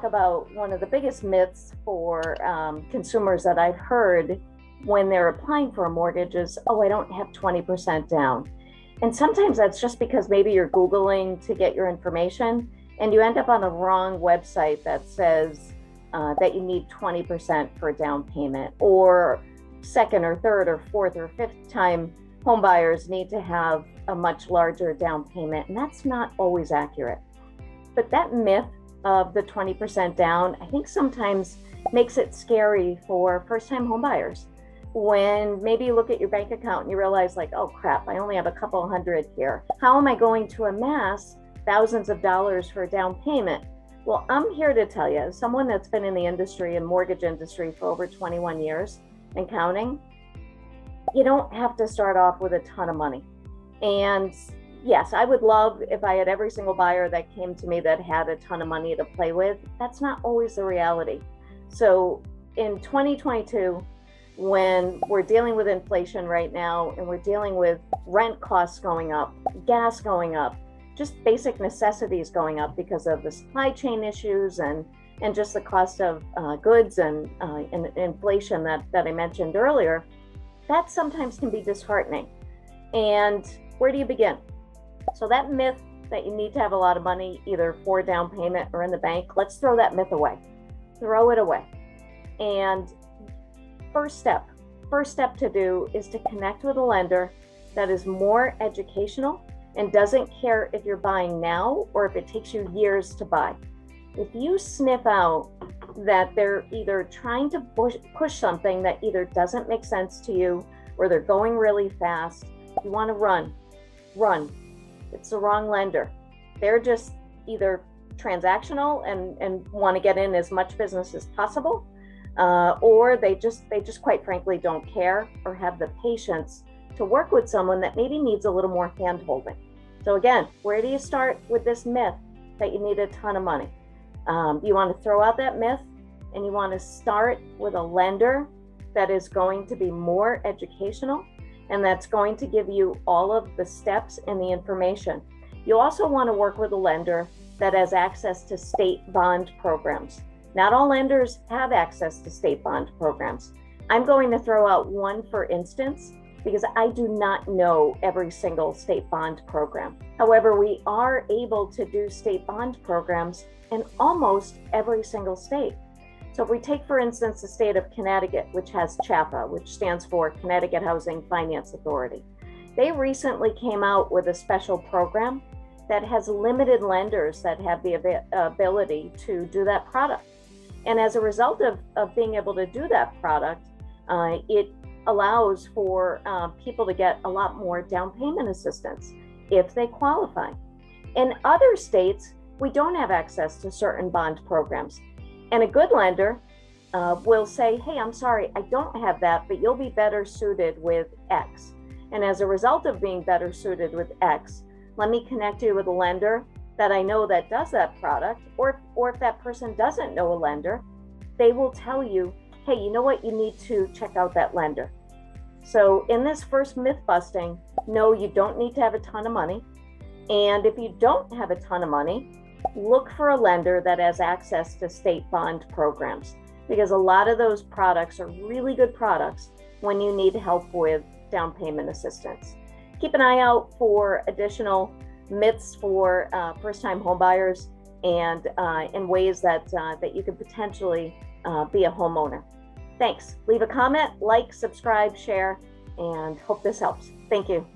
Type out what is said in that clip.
talk about one of the biggest myths for consumers that I've heard when they're applying for a mortgage is, oh, I don't have 20% down. And sometimes that's just because maybe you're Googling to get your information and you end up on the wrong website that says that you need 20% for a down payment, or second or third or fourth or fifth time home buyers need to have a much larger down payment. And that's not always accurate. But that myth of the 20% down, I think sometimes makes it scary for first-time home buyers. When maybe you look at your bank account and you realize like, oh crap, I only have a couple hundred here. How am I going to amass thousands of dollars for a down payment? Well, I'm here to tell you, as someone that's been in the industry and mortgage industry for over 21 years and counting, you don't have to start off with a ton of money. And yes, I would love if I had every single buyer that came to me that had a ton of money to play with. That's not always the reality. So in 2022, when we're dealing with inflation right now and we're dealing with rent costs going up, gas going up, just basic necessities going up because of the supply chain issues and just the cost of goods and inflation that I mentioned earlier, that sometimes can be disheartening. And where do you begin? So that myth that you need to have a lot of money either for down payment or in the bank, let's throw that myth away. Throw it away. And first step to do is to connect with a lender that is more educational and doesn't care if you're buying now or if it takes you years to buy. If you sniff out that they're either trying to push something that either doesn't make sense to you or they're going really fast, you want to run. It's the wrong lender. They're just either transactional and want to get in as much business as possible, or they just quite frankly don't care or have the patience to work with someone that maybe needs a little more hand-holding. So again, where do you start with this myth that you need a ton of money? You want to throw out that myth and you want to start with a lender that is going to be more educational and that's going to give you all of the steps and the information. You also want to work with a lender that has access to state bond programs. Not all lenders have access to state bond programs. I'm going to throw out one for instance, because I do not know every single state bond program. However, we are able to do state bond programs in almost every single state. So if we take, for instance, the state of Connecticut, which has CHFA, which stands for Connecticut Housing Finance Authority. They recently came out with a special program that has limited lenders that have the ability to do that product. And as a result of being able to do that product, it allows for people to get a lot more down payment assistance if they qualify. In other states, we don't have access to certain bond programs. And a good lender will say, hey, I'm sorry, I don't have that, but you'll be better suited with X. And as a result of being better suited with X, let me connect you with a lender that I know that does that product, or if that person doesn't know a lender, they will tell you, hey, you know what, you need to check out that lender. So in this first myth busting, no, you don't need to have a ton of money. And if you don't have a ton of money, look for a lender that has access to state bond programs, because a lot of those products are really good products when you need help with down payment assistance. Keep an eye out for additional myths for first-time homebuyers and in ways that you could potentially be a homeowner. Thanks. Leave a comment, like, subscribe, share, and hope this helps. Thank you.